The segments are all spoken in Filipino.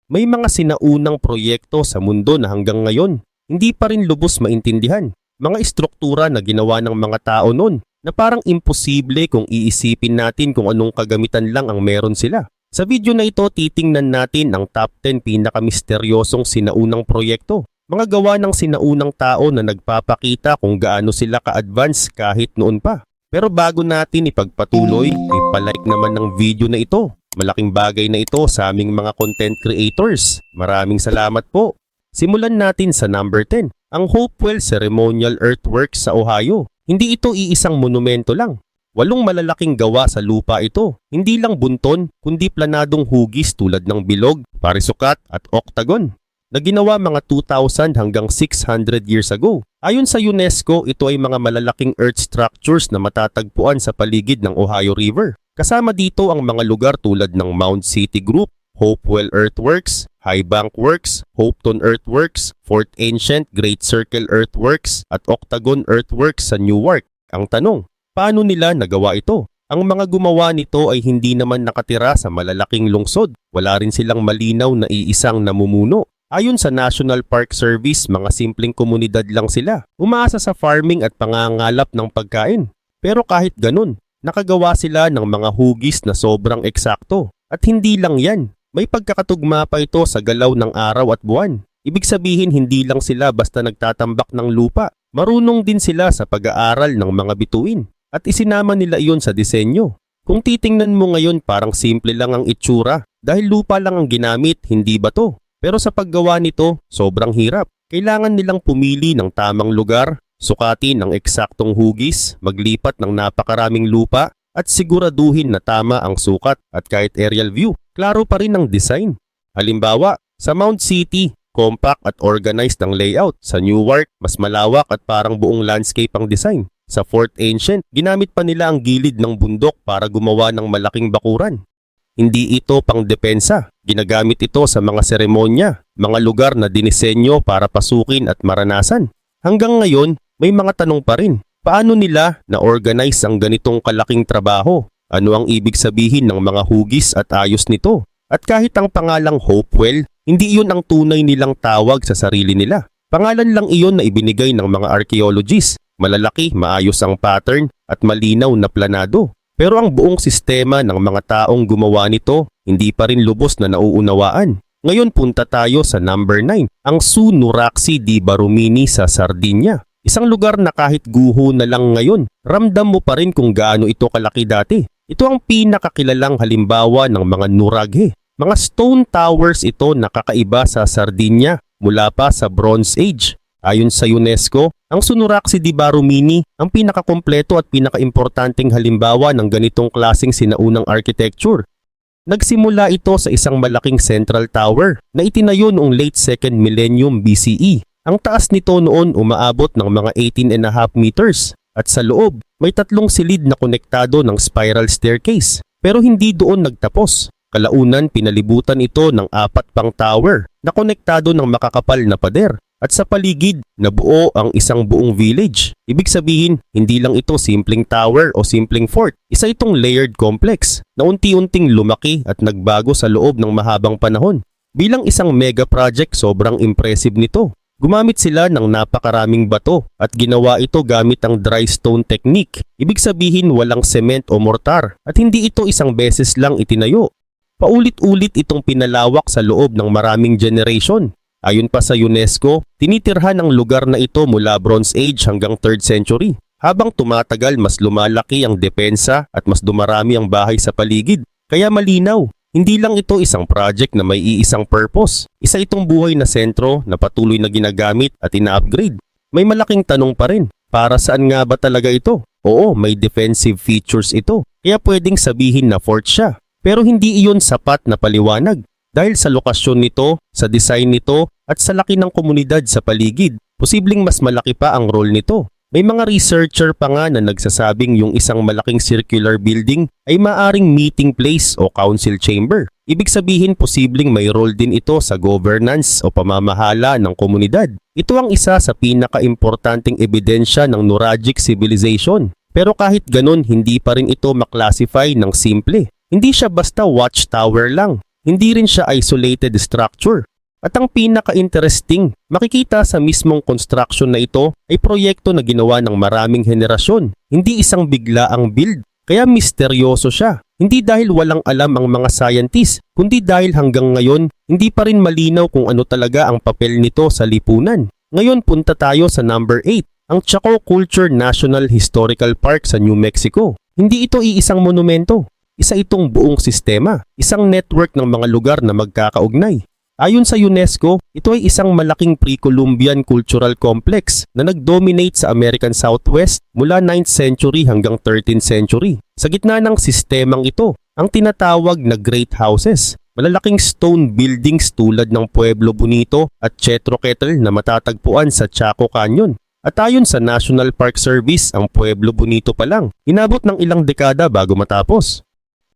May mga sinaunang proyekto sa mundo na hanggang ngayon, hindi pa rin lubos maintindihan. Mga istruktura na ginawa ng mga tao noon na parang imposible kung iisipin natin kung anong kagamitan lang ang meron sila. Sa video na ito, titingnan natin ang top 10 pinakamisteryosong sinaunang proyekto. Mga gawa ng sinaunang tao na nagpapakita kung gaano sila ka-advance kahit noon pa. Pero bago natin ipagpatuloy, ipalike naman ng video na ito. Malaking bagay na ito sa aming mga content creators. Maraming salamat po. Simulan natin sa number 10, ang Hopewell Ceremonial Earthworks sa Ohio. Hindi ito iisang monumento lang. 8 malalaking gawa sa lupa ito. Hindi lang bunton, kundi planadong hugis tulad ng bilog, parisukat at octagon na ginawa mga 2,000 hanggang 600 years ago. Ayon sa UNESCO, ito ay mga malalaking earth structures na matatagpuan sa paligid ng Ohio River. Kasama dito ang mga lugar tulad ng Mound City Group, Hopewell Earthworks, High Bank Works, Hopeton Earthworks, Fort Ancient, Great Circle Earthworks at Octagon Earthworks sa Newark. Ang tanong, paano nila nagawa ito? Ang mga gumawa nito ay hindi naman nakatira sa malalaking lungsod. Wala rin silang malinaw na iisang namumuno. Ayon sa National Park Service, mga simpleng komunidad lang sila. Umaasa sa farming at pangangalap ng pagkain. Pero kahit ganun, nakagawa sila ng mga hugis na sobrang eksakto. At hindi lang yan, may pagkakatugma pa ito sa galaw ng araw at buwan. Ibig sabihin hindi lang sila basta nagtatambak ng lupa. Marunong din sila sa pag-aaral ng mga bituin. At isinama nila iyon sa disenyo. Kung titingnan mo ngayon parang simple lang ang itsura dahil lupa lang ang ginamit, hindi bato. Pero sa paggawa nito, sobrang hirap. Kailangan nilang pumili ng tamang lugar, sukatin ang eksaktong hugis, maglipat ng napakaraming lupa, at siguraduhin na tama ang sukat at kahit aerial view, klaro pa rin ang design. Halimbawa, sa Mount City, compact at organized ang layout. Sa Newark, mas malawak at parang buong landscape ang design. Sa Fort Ancient, ginamit pa nila ang gilid ng bundok para gumawa ng malaking bakuran. Hindi ito pang depensa. Ginagamit ito sa mga seremonya, mga lugar na dinisenyo para pasukin at maranasan. Hanggang ngayon, may mga tanong pa rin. Paano nila na-organize ang ganitong kalaking trabaho? Ano ang ibig sabihin ng mga hugis at ayos nito? At kahit ang pangalang Hopewell, hindi iyon ang tunay nilang tawag sa sarili nila. Pangalan lang iyon na ibinigay ng mga archaeologists. Malalaki, maayos ang pattern at malinaw na planado. Pero ang buong sistema ng mga taong gumawa nito, hindi pa rin lubos na nauunawaan. Ngayon punta tayo sa number 9, ang Su Nuraxi di Barumini sa Sardinia. Isang lugar na kahit guho na lang ngayon, ramdam mo pa rin kung gaano ito kalaki dati. Ito ang pinakakilalang halimbawa ng mga nuraghe. Mga stone towers ito na kakaiba sa Sardinia mula pa sa Bronze Age. Ayon sa UNESCO, ang Sunuraxi di Barumini ang pinakakompleto at pinakaimportanteng halimbawa ng ganitong klaseng sinaunang architecture. Nagsimula ito sa isang malaking central tower na itinayo noong late 2nd millennium BCE. Ang taas nito noon umaabot ng mga 18.5 meters at sa loob may 3 silid na konektado ng spiral staircase. Pero hindi doon nagtapos. Kalaunan pinalibutan ito ng 4 pang tower na konektado ng makakapal na pader. At sa paligid, nabuo ang isang buong village. Ibig sabihin, hindi lang ito simpleng tower o simpleng fort. Isa itong layered complex na unti-unting lumaki at nagbago sa loob ng mahabang panahon. Bilang isang mega project, sobrang impressive nito. Gumamit sila ng napakaraming bato at ginawa ito gamit ang dry stone technique. Ibig sabihin, walang cement o mortar at hindi ito isang beses lang itinayo. Paulit-ulit itong pinalawak sa loob ng maraming generation. Ayon pa sa UNESCO, tinitirhan ang lugar na ito mula Bronze Age hanggang 3rd century. Habang tumatagal, mas lumalaki ang depensa at mas dumarami ang bahay sa paligid. Kaya malinaw, hindi lang ito isang project na may iisang purpose. Isa itong buhay na sentro na patuloy na ginagamit at ina-upgrade. May malaking tanong pa rin, para saan nga ba talaga ito? Oo, may defensive features ito, kaya pwedeng sabihin na fort siya. Pero hindi iyon sapat na paliwanag. Dahil sa lokasyon nito, sa design nito, at sa laki ng komunidad sa paligid, posibleng mas malaki pa ang role nito. May mga researcher pa nga na nagsasabing yung isang malaking circular building ay maaring meeting place o council chamber. Ibig sabihin posibleng may role din ito sa governance o pamamahala ng komunidad. Ito ang isa sa pinaka-importanting ebidensya ng Nuragic civilization. Pero kahit ganun, hindi pa rin ito maklasify ng simple. Hindi siya basta watchtower lang. hindi rin siya isolated structure. At ang pinaka-interesting, makikita sa mismong construction na ito ay proyekto na ginawa ng maraming henerasyon, hindi isang bigla ang build. Kaya misteryoso siya. Hindi dahil walang alam ang mga scientist, kundi dahil hanggang ngayon, hindi pa rin malinaw kung ano talaga ang papel nito sa lipunan. Ngayon punta tayo sa number 8, ang Chaco Culture National Historical Park sa New Mexico. Hindi ito iisang monumento. Isa itong buong sistema, isang network ng mga lugar na magkakaugnay. Ayon sa UNESCO, ito ay isang malaking pre-Columbian cultural complex na nag-dominate sa American Southwest mula 9th century hanggang 13th century. Sa gitna ng sistemang ito, ang tinatawag na Great Houses, malalaking stone buildings tulad ng Pueblo Bonito at Chetroketle na matatagpuan sa Chaco Canyon. At ayon sa National Park Service, ang Pueblo Bonito pa lang, inabot ng ilang dekada bago matapos.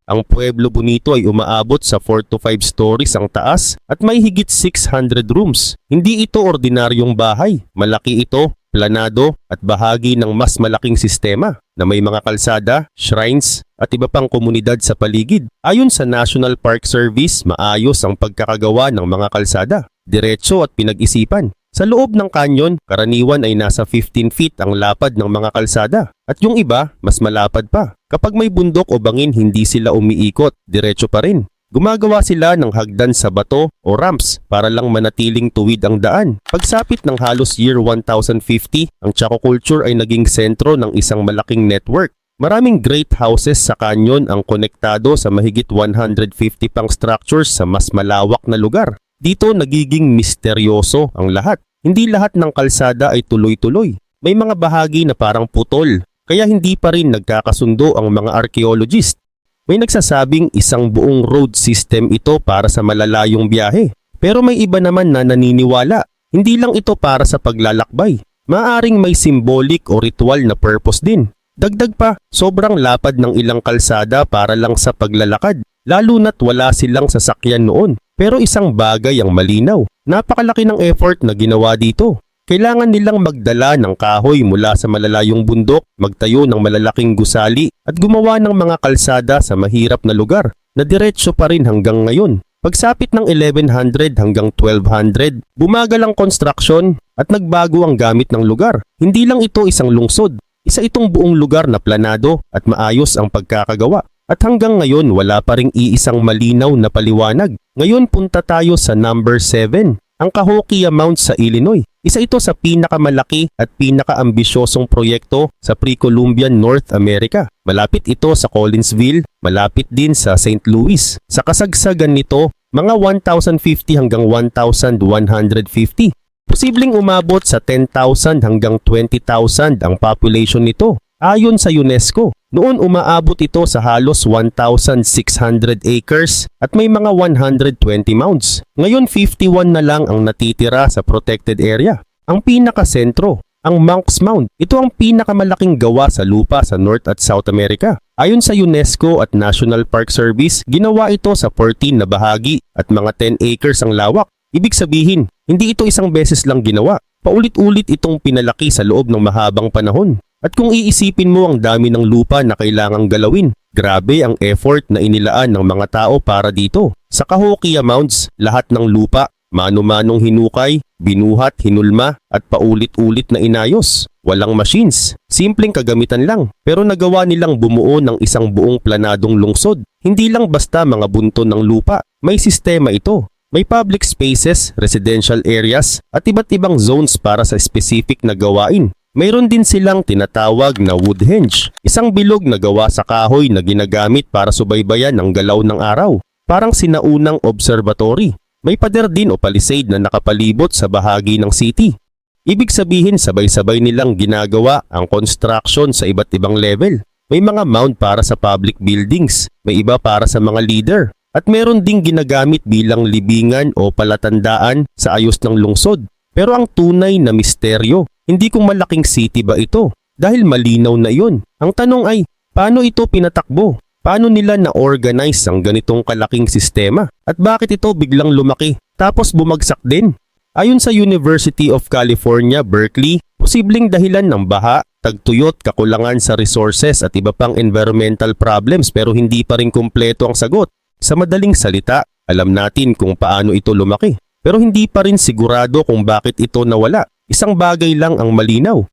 Ang Pueblo Bonito ay umaabot sa 4 to 5 stories ang taas at may higit 600 rooms. Hindi ito ordinaryong bahay. Malaki ito, planado at bahagi ng mas malaking sistema na may mga kalsada, shrines at iba pang komunidad sa paligid. Ayon sa National Park Service, maayos ang pagkakagawa ng mga kalsada, diretso at pinag-isipan. Sa loob ng kanyon, karaniwan ay nasa 15 feet ang lapad ng mga kalsada at yung iba mas malapad pa. Kapag may bundok o bangin, hindi sila umiikot, diretso pa rin. Gumagawa sila ng hagdan sa bato o ramps para lang manatiling tuwid ang daan. Pagsapit ng halos year 1050, ang Chaco Culture ay naging sentro ng isang malaking network. Maraming great houses sa kanyon ang konektado sa mahigit 150 pang structures sa mas malawak na lugar. Dito nagiging misteryoso ang lahat. Hindi lahat ng kalsada ay tuloy-tuloy. May mga bahagi na parang putol, kaya hindi pa rin nagkakasundo ang mga archaeologist. May nagsasabing isang buong road system ito para sa malalayong biyahe. Pero may iba naman na naniniwala, hindi lang ito para sa paglalakbay. Maaring may symbolic o ritual na purpose din. Dagdag pa, sobrang lapad ng ilang kalsada para lang sa paglalakad, lalo na't wala silang sasakyan noon. Pero isang bagay ang malinaw, napakalaki ng effort na ginawa dito. Kailangan nilang magdala ng kahoy mula sa malalayong bundok, magtayo ng malalaking gusali at gumawa ng mga kalsada sa mahirap na lugar na diretsyo pa rin hanggang ngayon. Pagsapit ng 1100 hanggang 1200, bumagal ang construction at nagbago ang gamit ng lugar. Hindi lang ito isang lungsod, isa itong buong lugar na planado at maayos ang pagkakagawa. At hanggang ngayon wala pa ring iisang malinaw na paliwanag. Ngayon punta tayo sa number 7, ang Cahokia Mount sa Illinois. Isa ito sa pinakamalaki at pinakaambisyosong proyekto sa pre-Columbian North America. Malapit ito sa Collinsville, malapit din sa St. Louis. Sa kasagsagan nito, mga 1,050 hanggang 1,150. Posibleng umabot sa 10,000 hanggang 20,000 ang population nito. Ayon sa UNESCO, noon umaabot ito sa halos 1,600 acres at may mga 120 mounds. Ngayon 51 na lang ang natitira sa protected area. Ang pinakasentro, ang Monk's Mound, ito ang pinakamalaking gawa sa lupa sa North at South America. Ayon sa UNESCO at National Park Service, ginawa ito sa 14 na bahagi at mga 10 acres ang lawak. Ibig sabihin, hindi ito isang beses lang ginawa. Paulit-ulit itong pinalaki sa loob ng mahabang panahon. At kung iisipin mo ang dami ng lupa na kailangang galawin, grabe ang effort na inilaan ng mga tao para dito. Sa Cahokia Mounds, lahat ng lupa, mano-manong hinukay, binuhat, hinulma at paulit-ulit na inayos. Walang machines, simpleng kagamitan lang, pero nagawa nilang bumuo ng isang buong planadong lungsod. Hindi lang basta mga bunton ng lupa, may sistema ito. May public spaces, residential areas at iba't ibang zones para sa specific na gawain. Mayroon din silang tinatawag na woodhenge, isang bilog na gawa sa kahoy na ginagamit para subaybayan ang galaw ng araw, parang sinaunang observatory. May pader din o palisade na nakapalibot sa bahagi ng city. Ibig sabihin sabay-sabay nilang ginagawa ang construction sa iba't ibang level. May mga mound para sa public buildings, may iba para sa mga leader, at meron ding ginagamit bilang libingan o palatandaan sa ayos ng lungsod. Pero ang tunay na misteryo, hindi kung malaking city ba ito? Dahil malinaw na iyon. Ang tanong ay, paano ito pinatakbo? Paano nila na-organize ang ganitong kalaking sistema? At bakit ito biglang lumaki? Tapos bumagsak din? Ayon sa University of California, Berkeley, posibleng dahilan ng baha, tagtuyot, kakulangan sa resources at iba pang environmental problems pero hindi pa rin kumpleto ang sagot. Sa madaling salita, Alam natin kung paano ito lumaki. Pero hindi pa rin sigurado kung bakit ito nawala. Isang bagay lang ang malinaw.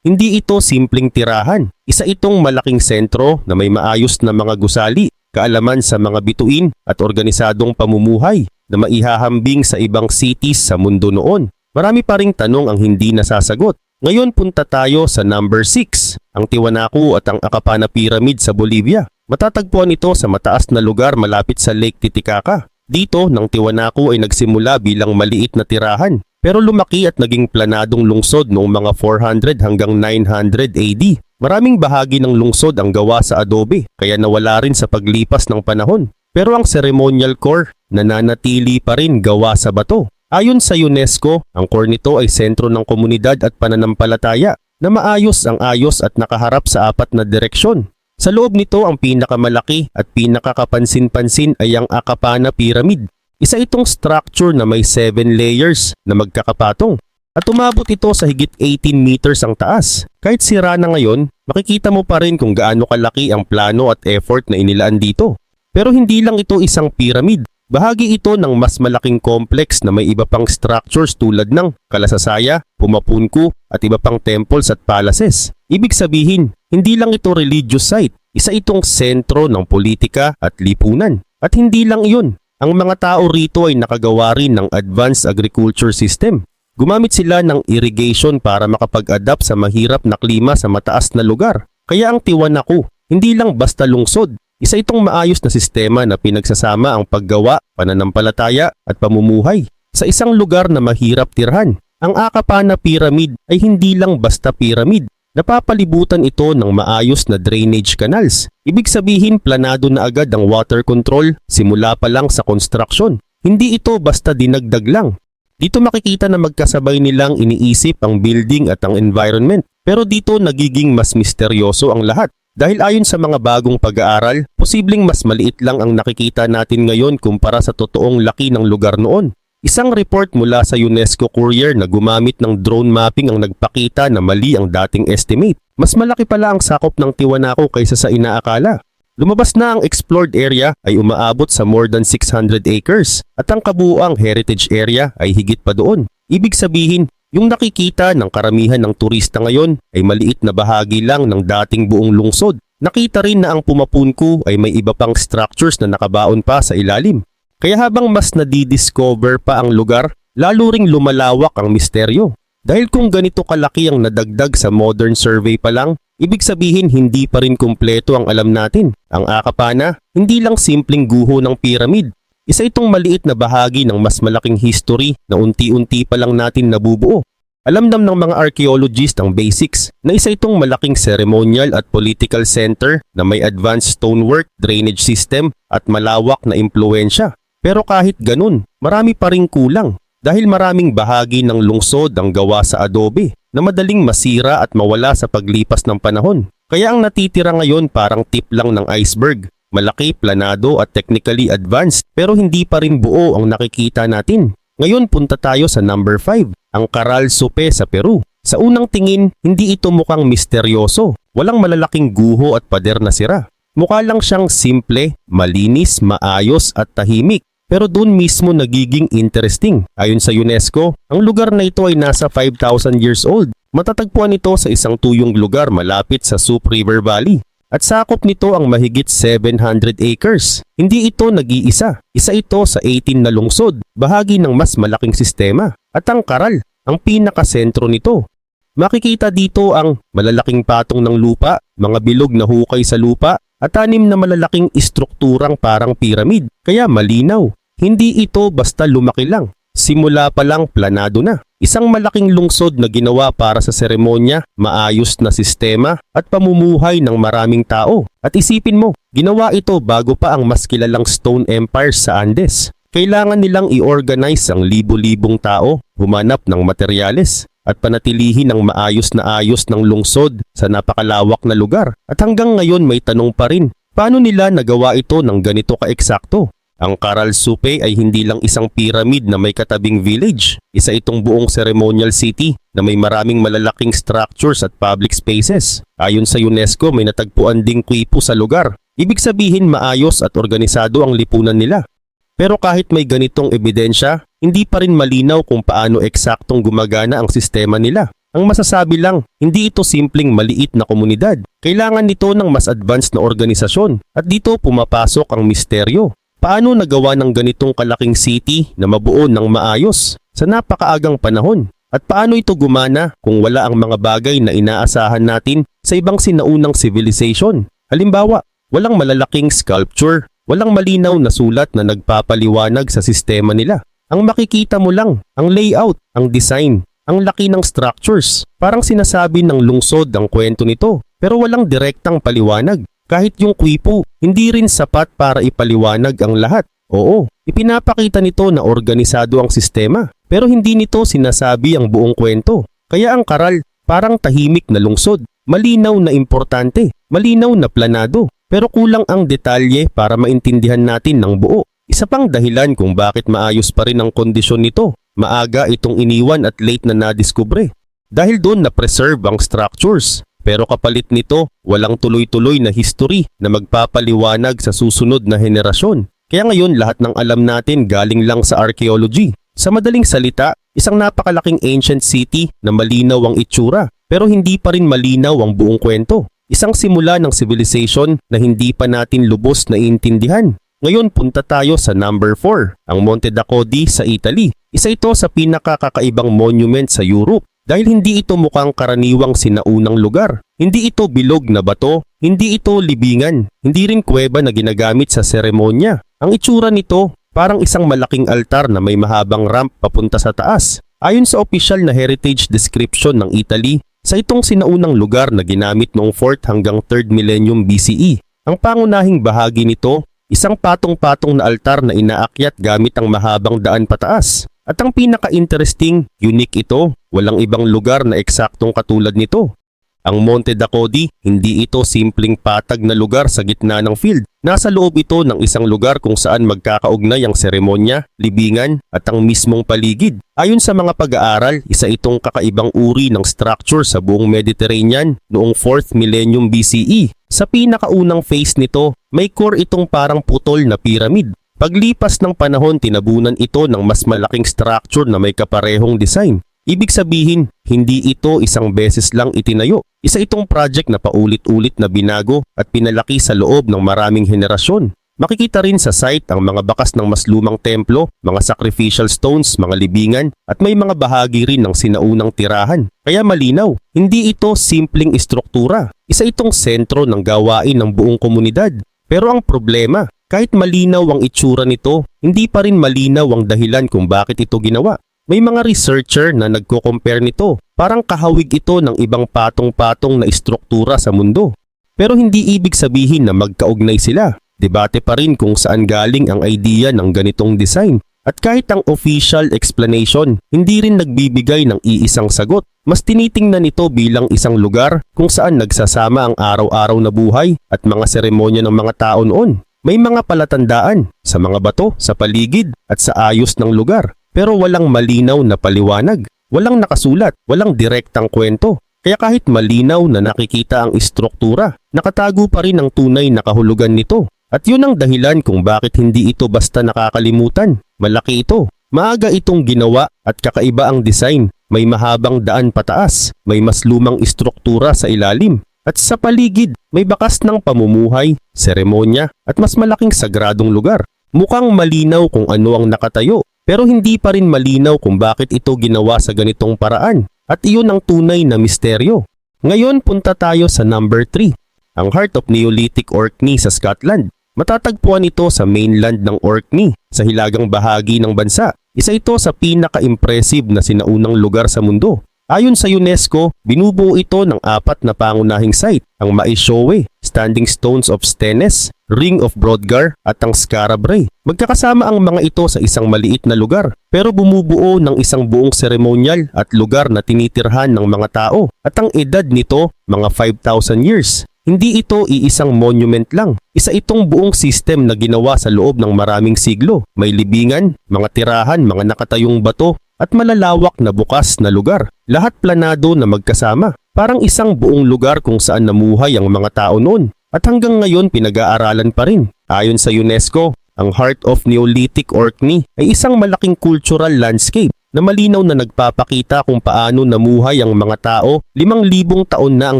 Hindi ito simpleng tirahan. Isa itong malaking sentro na may maayos na mga gusali, kaalaman sa mga bituin at organisadong pamumuhay na maihahambing sa ibang cities sa mundo noon. Marami pa ring tanong ang hindi nasasagot. Ngayon punta tayo sa number 6, ang Tiwanaku at ang Akapana Pyramid sa Bolivia. Matatagpuan ito sa mataas na lugar malapit sa Lake Titicaca. Dito, ng Tiwanaku ay nagsimula bilang maliit na tirahan, pero lumaki at naging planadong lungsod noong mga 400 hanggang 900 AD. Maraming bahagi ng lungsod ang gawa sa adobe, kaya nawala rin sa paglipas ng panahon. Pero ang ceremonial core, nananatili pa rin gawa sa bato. Ayon sa UNESCO, ang core nito ay sentro ng komunidad at pananampalataya na maayos ang ayos at nakaharap sa 4 na direksyon. Sa loob nito, ang pinakamalaki at pinakakapansin-pansin ay ang Akapana Pyramid. Isa itong structure na may 7 layers na magkakapatong. At umabot ito sa higit 18 meters ang taas. Kahit sira na ngayon, makikita mo pa rin kung gaano kalaki ang plano at effort na inilaan dito. Pero hindi lang ito isang pyramid. Bahagi ito ng mas malaking complex na may iba pang structures tulad ng Kalasasaya, Pumapunku at iba pang temples at palaces. Ibig sabihin, hindi lang ito religious site, isa itong sentro ng politika at lipunan. At hindi lang iyon, ang mga tao rito ay nakagawa rin ng advanced agriculture system. Gumamit sila ng irrigation para makapag-adapt sa mahirap na klima sa mataas na lugar. Kaya ang Tiwanaku, hindi lang basta lungsod, isa itong maayos na sistema na pinagsasama ang paggawa, pananampalataya at pamumuhay sa isang lugar na mahirap tirhan. Ang Akapana Pyramid ay hindi lang basta pyramid. Napapalibutan ito ng maayos na drainage canals. Ibig sabihin planado na agad ang water control simula pa lang sa construction. Hindi ito basta dinagdag lang. Dito makikita na magkasabay nilang iniisip ang building at ang environment. Pero dito nagiging mas misteryoso ang lahat. Dahil ayon sa mga bagong pag-aaral, posibleng mas maliit lang ang nakikita natin ngayon kumpara sa totoong laki ng lugar noon. Isang report mula sa UNESCO Courier na gumamit ng drone mapping ang nagpakita na mali ang dating estimate. Mas malaki pala ang sakop ng Tiwanaku kaysa sa inaakala. Lumabas na ang explored area ay umaabot sa more than 600 acres at ang kabuuang heritage area ay higit pa doon. Ibig sabihin, yung nakikita ng karamihan ng turista ngayon ay maliit na bahagi lang ng dating buong lungsod. Nakita rin na ang Pumapunku ay may iba pang structures na nakabaon pa sa ilalim. Kaya habang mas nadidiscover pa ang lugar, lalo ring lumalawak ang misteryo. Dahil kung ganito kalaki ang nadagdag sa modern survey pa lang, ibig sabihin hindi pa rin kumpleto ang alam natin. Ang Akapana, hindi lang simpleng guho ng pyramid. Isa itong maliit na bahagi ng mas malaking history na unti-unti pa lang natin nabubuo. Alam ng mga archaeologist ang basics na isa itong malaking ceremonial at political center na may advanced stonework, drainage system at malawak na impluensya. Pero kahit ganun, marami pa ring kulang dahil maraming bahagi ng lungsod ang gawa sa adobe na madaling masira at mawala sa paglipas ng panahon. Kaya ang natitira ngayon parang tip lang ng iceberg. Malaki, planado at technically advanced pero hindi pa rin buo ang nakikita natin. Ngayon punta tayo sa number 5, ang Caral Supe sa Peru. Sa unang tingin, hindi ito mukhang misteryoso. Walang malalaking guho at pader na sira. Mukha lang siyang simple, malinis, maayos at tahimik. Pero doon mismo nagiging interesting. Ayon sa UNESCO, ang lugar na ito ay nasa 5,000 years old. Matatagpuan ito sa isang tuyong lugar malapit sa Sup River Valley. At sakop nito ang mahigit 700 acres. Hindi ito nag-iisa. Isa ito sa 18 na lungsod, bahagi ng mas malaking sistema. At ang Caral, ang pinakasentro nito. Makikita dito ang malalaking patong ng lupa, mga bilog na hukay sa lupa, at 6 na malalaking istrukturang parang piramid. Kaya malinaw, hindi ito basta lumaki lang. Simula pa lang planado na. Isang malaking lungsod na ginawa para sa seremonya, maayos na sistema at pamumuhay ng maraming tao. At isipin mo, ginawa ito bago pa ang mas kilalang stone empires sa Andes. Kailangan nilang i-organize ang libo-libong tao, humanap ng materyales at panatilihin ang maayos na ayos ng lungsod sa napakalawak na lugar. At hanggang ngayon may tanong pa rin, paano nila nagawa ito ng ganito kaeksakto? Ang Caral Supe ay hindi lang isang pyramid na may katabing village. Isa itong buong ceremonial city na may maraming malalaking structures at public spaces. Ayon sa UNESCO, may natagpuan ding kuipo sa lugar. Ibig sabihin maayos at organisado ang lipunan nila. Pero kahit may ganitong ebidensya, hindi pa rin malinaw kung paano eksaktong gumagana ang sistema nila. Ang masasabi lang, hindi ito simpleng maliit na komunidad. Kailangan nito ng mas advanced na organisasyon at dito pumapasok ang misteryo. Paano nagawa ng ganitong kalaking city na mabuo ng maayos sa napakaagang panahon? At paano ito gumana kung wala ang mga bagay na inaasahan natin sa ibang sinaunang civilization? Halimbawa, walang malalaking sculpture, walang malinaw na sulat na nagpapaliwanag sa sistema nila. Ang makikita mo lang, ang layout, ang design, ang laki ng structures. Parang sinasabi ng lungsod ang kwento nito, pero walang direktang paliwanag. Kahit yung kwipo, hindi rin sapat para ipaliwanag ang lahat. Oo, ipinapakita nito na organisado ang sistema, pero hindi nito sinasabi ang buong kwento. Kaya ang karal, parang tahimik na lungsod, malinaw na importante, malinaw na planado, pero kulang ang detalye para maintindihan natin ng buo. Isa pang dahilan kung bakit maayos pa rin ang kondisyon nito, maaga itong iniwan at late na nadiskubre. Dahil doon na-preserve ang structures, pero kapalit nito, walang tuloy-tuloy na history na magpapaliwanag sa susunod na henerasyon. Kaya ngayon lahat ng alam natin galing lang sa archaeology. Sa madaling salita, isang napakalaking ancient city na malinaw ang itsura, pero hindi pa rin malinaw ang buong kwento. Isang simula ng civilization na hindi pa natin lubos na iintindihan. Ngayon punta tayo sa number 4, ang Monte Dacodi sa Italy. Isa ito sa pinakakakaibang monument sa Europe dahil hindi ito mukhang karaniwang sinaunang lugar. Hindi ito bilog na bato, hindi ito libingan, hindi rin kuweba na ginagamit sa seremonya. Ang itsura nito parang isang malaking altar na may mahabang ramp papunta sa taas. Ayon sa opisyal na heritage description ng Italy, sa itong sinaunang lugar na ginamit noong 4th hanggang 3rd millennium BCE. Ang pangunahing bahagi nito, isang patong-patong na altar na inaakyat gamit ang mahabang daan pataas. At ang pinaka-interesting, unique ito, walang ibang lugar na eksaktong katulad nito. Ang Monte Dacodi, hindi ito simpleng patag na lugar sa gitna ng field. Nasa loob ito ng isang lugar kung saan magkakaugnay ang seremonya, libingan at ang mismong paligid. Ayon sa mga pag-aaral, isa itong kakaibang uri ng structure sa buong Mediterranean noong 4th millennium BCE. Sa pinakaunang phase nito, may core itong parang putol na pyramid. Paglipas ng panahon, tinabunan ito ng mas malaking structure na may kaparehong design. Ibig sabihin, hindi ito isang beses lang itinayo. Isa itong project na paulit-ulit na binago at pinalaki sa loob ng maraming henerasyon. Makikita rin sa site ang mga bakas ng mas lumang templo, mga sacrificial stones, mga libingan, at may mga bahagi rin ng sinaunang tirahan. Kaya malinaw, hindi ito simpleng istruktura. Isa itong sentro ng gawain ng buong komunidad. Pero ang problema, kahit malinaw ang itsura nito, hindi pa rin malinaw ang dahilan kung bakit ito ginawa. May mga researcher na nagko-compare nito. Parang kahawig ito ng ibang patong-patong na istruktura sa mundo. Pero hindi ibig sabihin na magkaugnay sila. Debate pa rin kung saan galing ang idea ng ganitong design. At kahit ang official explanation, hindi rin nagbibigay ng iisang sagot. Mas tinitingnan ito bilang isang lugar kung saan nagsasama ang araw-araw na buhay at mga seremonya ng mga tao noon. May mga palatandaan sa mga bato, sa paligid at sa ayos ng lugar. Pero walang malinaw na paliwanag, walang nakasulat, walang direktang kwento. Kaya kahit malinaw na nakikita ang istruktura, nakatago pa rin ang tunay na kahulugan nito. At yun ang dahilan kung bakit hindi ito basta nakakalimutan. Malaki ito, maaga itong ginawa at kakaiba ang design. May mahabang daan pataas, may mas lumang istruktura sa ilalim. At sa paligid, may bakas ng pamumuhay, seremonya at mas malaking sagradong lugar. Mukhang malinaw kung ano ang nakatayo. Pero hindi pa rin malinaw kung bakit ito ginawa sa ganitong paraan. At iyon ang tunay na misteryo. Ngayon punta tayo sa number 3, ang Heart of Neolithic Orkney sa Scotland. Matatagpuan ito sa mainland ng Orkney, sa hilagang bahagi ng bansa. Isa ito sa pinaka-impressive na sinaunang lugar sa mundo. Ayon sa UNESCO, binubuo ito ng 4 na pangunahing site, ang Maeshowe, Standing Stones of Stennes, Ring of Brodgar at ang Skara Brae. Magkakasama ang mga ito sa isang maliit na lugar, pero bumubuo ng isang buong seremonyal at lugar na tinitirhan ng mga tao. At ang edad nito, mga 5,000 years. Hindi ito iisang monument lang. Isa itong buong system na ginawa sa loob ng maraming siglo. May libingan, mga tirahan, mga nakatayong bato, at malalawak na bukas na lugar. Lahat planado na magkasama. Parang isang buong lugar kung saan namuhay ang mga tao noon. At hanggang ngayon pinag-aaralan pa rin. Ayon sa UNESCO, Ang Heart of Neolithic Orkney ay isang malaking cultural landscape na malinaw na nagpapakita kung paano namuhay ang mga tao 5,000 taon na ang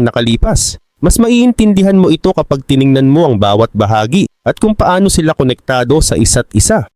nakalipas. Mas maiintindihan mo ito kapag tiningnan mo ang bawat bahagi at kung paano sila konektado sa isa't isa.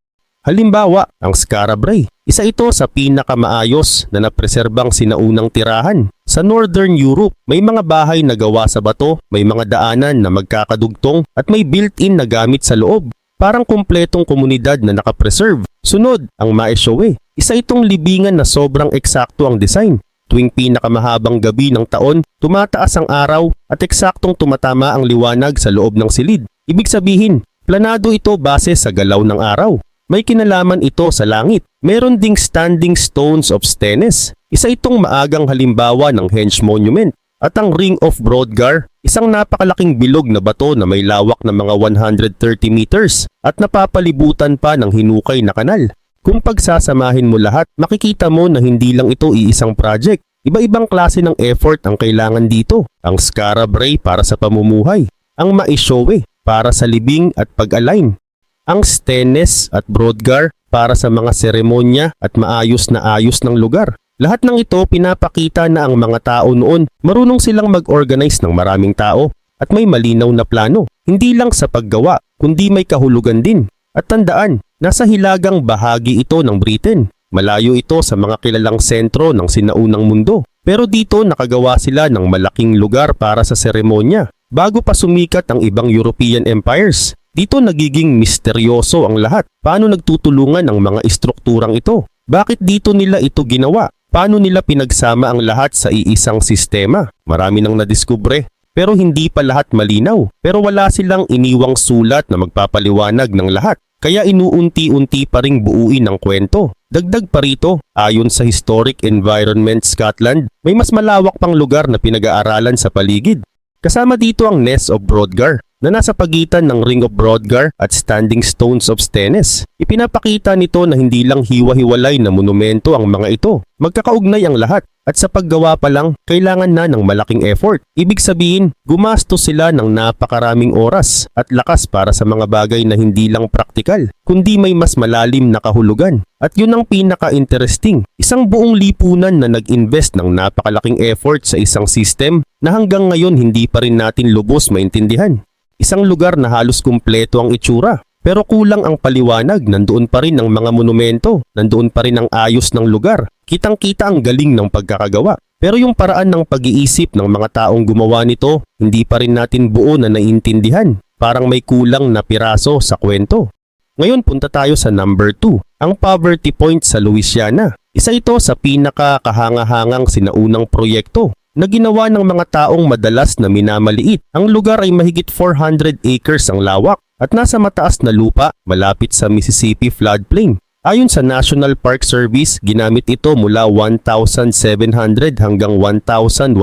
Halimbawa, ang Skara Brae. Isa ito sa pinakamaayos na napreserbang sinaunang tirahan. Sa Northern Europe, may mga bahay na gawa sa bato, may mga daanan na magkakadugtong at may built-in na gamit sa loob. Parang kumpletong komunidad na nakapreserve. Sunod, ang Maeshowe. Isa itong libingan na sobrang eksakto ang design. Tuwing pinakamahabang gabi ng taon, tumataas ang araw at eksaktong tumatama ang liwanag sa loob ng silid. Ibig sabihin, planado ito base sa galaw ng araw. May kinalaman ito sa langit. Meron ding standing stones of Stennes. Isa itong maagang halimbawa ng Henge Monument. At ang Ring of Brodgar, isang napakalaking bilog na bato na may lawak na mga 130 meters at napapalibutan pa ng hinukay na kanal. Kung pagsasamahin mo lahat, makikita mo na hindi lang ito iisang project. Iba-ibang klase ng effort ang kailangan dito. Ang Skara Brae para sa pamumuhay. Ang Maeshowe para sa libing at pag-align. Ang Stennes at Brodgar para sa mga seremonya at maayos na ayos ng lugar. Lahat ng ito pinapakita na ang mga tao noon marunong silang mag-organize ng maraming tao at may malinaw na plano. Hindi lang sa paggawa, kundi may kahulugan din. At tandaan, nasa hilagang bahagi ito ng Britain. Malayo ito sa mga kilalang sentro ng sinaunang mundo. Pero dito nakagawa sila ng malaking lugar para sa seremonya bago pa sumikat ang ibang European empires. Dito nagiging misteryoso ang lahat. Paano nagtutulungan ang mga istrukturang ito? Bakit dito nila ito ginawa? Paano nila pinagsama ang lahat sa iisang sistema? Marami nang nadiskubre. Pero hindi pa lahat malinaw. Pero wala silang iniwang sulat na magpapaliwanag ng lahat. Kaya inuunti-unti pa ring buuin ang kwento. Dagdag pa rito, ayon sa Historic Environment Scotland, may mas malawak pang lugar na pinag-aaralan sa paligid. Kasama dito ang Ness of Brodgar na nasa pagitan ng Ring of Brodgar at Standing Stones of Stennes. Ipinapakita nito na hindi lang hiwa-hiwalay na monumento ang mga ito. Magkakaugnay ang lahat at sa paggawa pa lang, kailangan na ng malaking effort. Ibig sabihin, gumastos sila ng napakaraming oras at lakas para sa mga bagay na hindi lang praktikal, kundi may mas malalim na kahulugan. At yun ang pinaka-interesting, isang buong lipunan na nag-invest ng napakalaking effort sa isang system na hanggang ngayon hindi pa rin natin lubos maintindihan. Isang lugar na halos kumpleto ang itsura. Pero kulang ang paliwanag, nandoon pa rin ang mga monumento, nandoon pa rin ang ayos ng lugar. Kitang-kita ang galing ng pagkakagawa. Pero yung paraan ng pag-iisip ng mga taong gumawa nito, hindi pa rin natin buo na naiintindihan. Parang may kulang na piraso sa kwento. Ngayon punta tayo sa number 2, ang Poverty Point sa Louisiana. Isa ito sa pinakakahanga-hangang sinaunang proyekto na ginawa ng mga taong madalas na minamaliit. Ang lugar ay mahigit 400 acres ang lawak at nasa mataas na lupa malapit sa Mississippi floodplain. Ayon sa National Park Service, ginamit ito mula 1,700 hanggang 1,100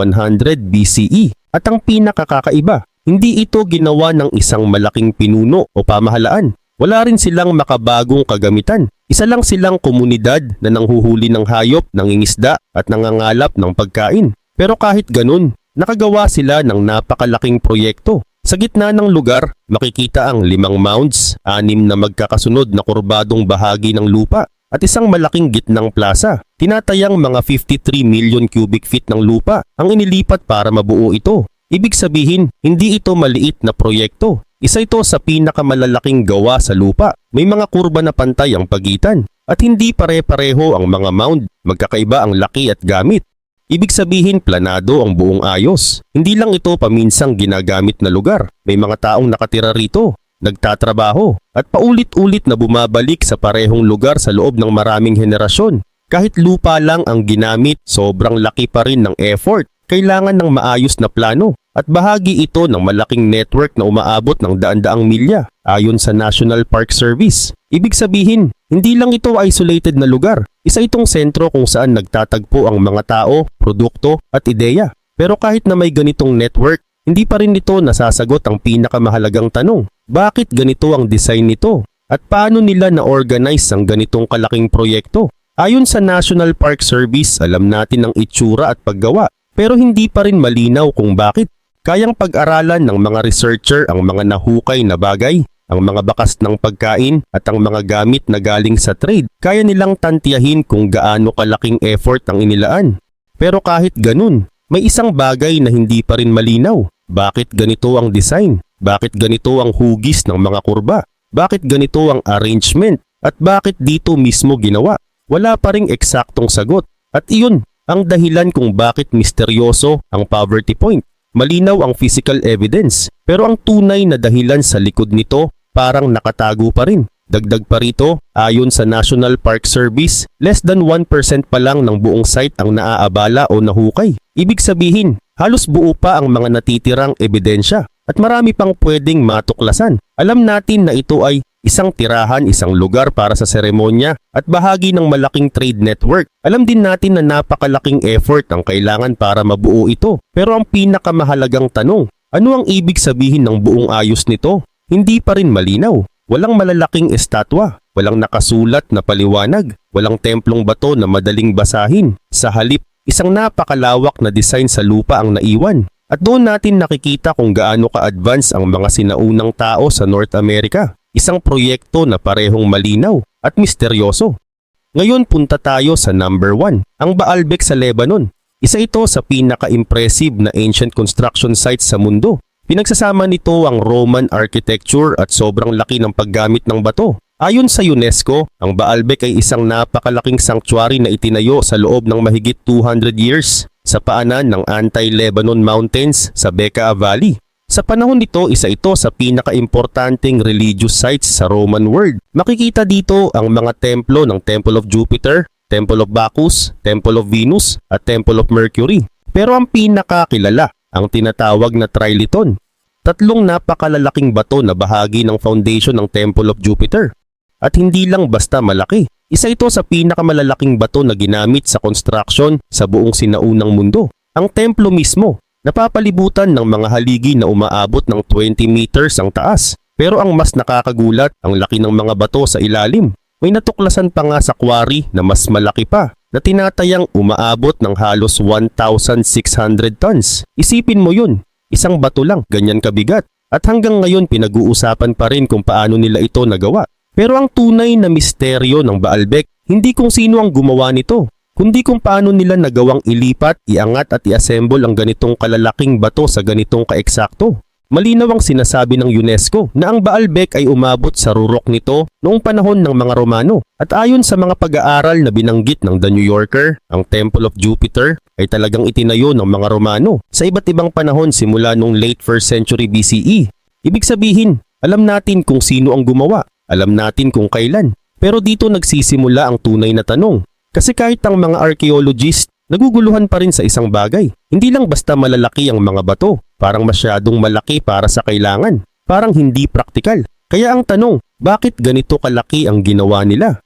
BCE. At ang pinakakakaiba, hindi ito ginawa ng isang malaking pinuno o pamahalaan. Wala rin silang makabagong kagamitan. Isa lang silang komunidad na nanghuhuli ng hayop, nangingisda at nangangalap ng pagkain. Pero kahit ganun, nakagawa sila ng napakalaking proyekto. Sa gitna ng lugar, makikita ang 5 mounds, 6 na magkakasunod na kurbadong bahagi ng lupa, at isang malaking gitnang plaza. Tinatayang mga 53 million cubic feet ng lupa ang inilipat para mabuo ito. Ibig sabihin, hindi ito maliit na proyekto. Isa ito sa pinakamalalaking gawa sa lupa. May mga kurba na pantay ang pagitan, at hindi pare-pareho ang mga mound. Magkakaiba ang laki at gamit. Ibig sabihin planado ang buong ayos. Hindi lang ito paminsang ginagamit na lugar. May mga taong nakatira rito, nagtatrabaho, at paulit-ulit na bumabalik sa parehong lugar sa loob ng maraming henerasyon. Kahit lupa lang ang ginamit, sobrang laki pa rin ng effort. Kailangan ng maayos na plano. At bahagi ito ng malaking network na umaabot ng daan-daang milya ayon sa National Park Service. Ibig sabihin, hindi lang ito isolated na lugar. Isa itong sentro kung saan nagtatagpo ang mga tao, produkto at ideya. Pero kahit na may ganitong network, hindi pa rin ito nasasagot ang pinakamahalagang tanong. Bakit ganito ang design nito? At paano nila na-organize ang ganitong kalaking proyekto? Ayon sa National Park Service, alam natin ang itsura at paggawa. Pero hindi pa rin malinaw kung bakit. Kayang pag-aralan ng mga researcher ang mga nahukay na bagay. ang mga bakas ng pagkain at ang mga gamit na galing sa trade, kaya nilang tantiyahin kung gaano kalaking effort ang inilaan. Pero kahit ganun, may isang bagay na hindi pa rin malinaw. Bakit ganito ang design? Bakit ganito ang hugis ng mga kurba? Bakit ganito ang arrangement? At bakit dito mismo ginawa? Wala pa ring eksaktong sagot. At iyon ang dahilan kung bakit misteryoso ang poverty point. Malinaw ang physical evidence, pero ang tunay na dahilan sa likod nito parang nakatago pa rin. Dagdag pa rito, ayon sa National Park Service, less than 1% pa lang ng buong site ang naaabala o nahukay. Ibig sabihin, halos buo pa ang mga natitirang ebidensya at marami pang pwedeng matuklasan. Alam natin na ito ay isang tirahan, isang lugar para sa seremonya at bahagi ng malaking trade network. Alam din natin na napakalaking effort ang kailangan para mabuo ito. Pero ang pinakamahalagang tanong, ano ang ibig sabihin ng buong ayos nito? Hindi pa rin malinaw. Walang malalaking estatwa, walang nakasulat na paliwanag, walang templong bato na madaling basahin. Sa halip, isang napakalawak na design sa lupa ang naiwan. At doon natin nakikita kung gaano ka-advance ang mga sinaunang tao sa North America. Isang proyekto na parehong malinaw at misteryoso. Ngayon punta tayo sa number 1, ang Baalbek sa Lebanon. Isa ito sa pinaka-impressive na ancient construction sites sa mundo. Pinagsasama nito ang Roman architecture at sobrang laki ng paggamit ng bato. Ayon sa UNESCO, ang Baalbek ay isang napakalaking sanctuary na itinayo sa loob ng mahigit 200 years sa paanan ng Anti-Lebanon Mountains sa Bekaa Valley. Sa panahon nito, isa ito sa pinaka-importanting religious sites sa Roman world. Makikita dito ang mga templo ng Temple of Jupiter, Temple of Bacchus, Temple of Venus at Temple of Mercury. Pero ang pinakakilala, ang tinatawag na Trilithon, tatlong napakalalaking bato na bahagi ng foundation ng Temple of Jupiter. At hindi lang basta malaki, isa ito sa pinakamalalaking bato na ginamit sa construction sa buong sinaunang mundo. Ang templo mismo, napapalibutan ng mga haligi na umaabot ng 20 meters ang taas. Pero ang mas nakakagulat, ang laki ng mga bato sa ilalim. May natuklasan pa nga sa quarry na mas malaki pa, na tinatayang umaabot ng halos 1,600 tons. Isipin mo yun, isang bato lang, ganyan kabigat. At hanggang ngayon pinag-uusapan pa rin kung paano nila ito nagawa. Pero ang tunay na misteryo ng Baalbek, hindi kung sino ang gumawa nito, kundi kung paano nila nagawang ilipat, iangat at i-assemble ang ganitong kalalaking bato sa ganitong kaeksakto. Malinaw ang sinasabi ng UNESCO na ang Baalbek ay umabot sa rurok nito noong panahon ng mga Romano. At ayon sa mga pag-aaral na binanggit ng The New Yorker, ang Temple of Jupiter ay talagang itinayo ng mga Romano sa iba't ibang panahon simula noong late 1st century BCE. Ibig sabihin, alam natin kung sino ang gumawa, alam natin kung kailan. Pero dito nagsisimula ang tunay na tanong. Kasi kahit ang mga archaeologist, naguguluhan pa rin sa isang bagay. Hindi lang basta malalaki ang mga bato, parang masyadong malaki para sa kailangan. Parang hindi praktikal. Kaya ang tanong, bakit ganito kalaki ang ginawa nila?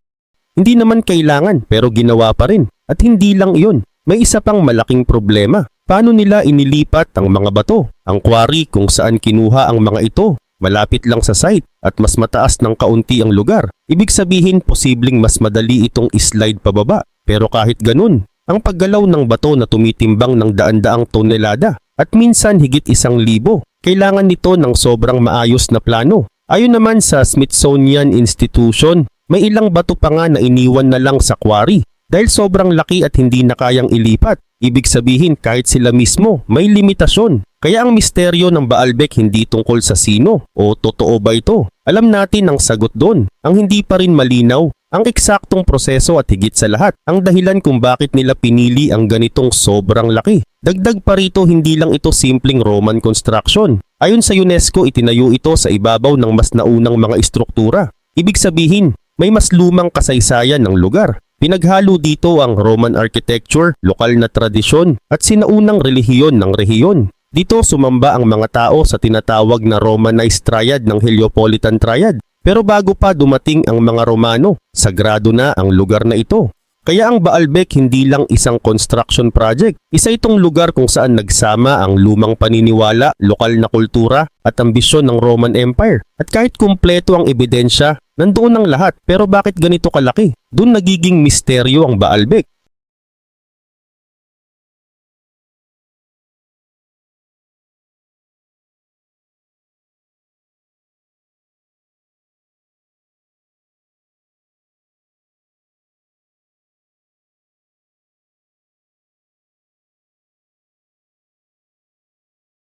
Hindi naman kailangan pero ginawa pa rin. At hindi lang iyon, may isa pang malaking problema. Paano nila inilipat ang mga bato? Ang quarry kung saan kinuha ang mga ito, malapit lang sa site at mas mataas ng kaunti ang lugar. Ibig sabihin posibleng mas madali itong islide pababa. Pero kahit ganun, ang paggalaw ng bato na tumitimbang ng daan-daang tonelada at minsan higit 1,000, kailangan nito ng sobrang maayos na plano. Ayon naman sa Smithsonian Institution, may ilang bato pa nga na iniwan na lang sa quarry dahil sobrang laki at hindi na kayang ilipat. Ibig sabihin kahit sila mismo may limitasyon. Kaya ang misteryo ng Baalbek hindi tungkol sa sino o totoo ba ito. Alam natin ang sagot doon. Ang hindi pa rin malinaw, ang eksaktong proseso at higit sa lahat, ang dahilan kung bakit nila pinili ang ganitong sobrang laki. Dagdag pa rito, hindi lang ito simpleng Roman construction. Ayon sa UNESCO, itinayo ito sa ibabaw ng mas naunang mga istruktura. Ibig sabihin, may mas lumang kasaysayan ng lugar. Pinaghalo dito ang Roman architecture, lokal na tradisyon at sinaunang relihiyon ng rehiyon. Dito sumamba ang mga tao sa tinatawag na Romanized Triad ng Heliopolitan Triad. Pero bago pa dumating ang mga Romano, sagrado na ang lugar na ito. Kaya ang Baalbek hindi lang isang construction project. Isa itong lugar kung saan nagsama ang lumang paniniwala, lokal na kultura at ambisyon ng Roman Empire. At kahit kumpleto ang ebidensya, nandoon ang lahat. Pero bakit ganito kalaki? Doon nagiging misteryo ang Baalbek.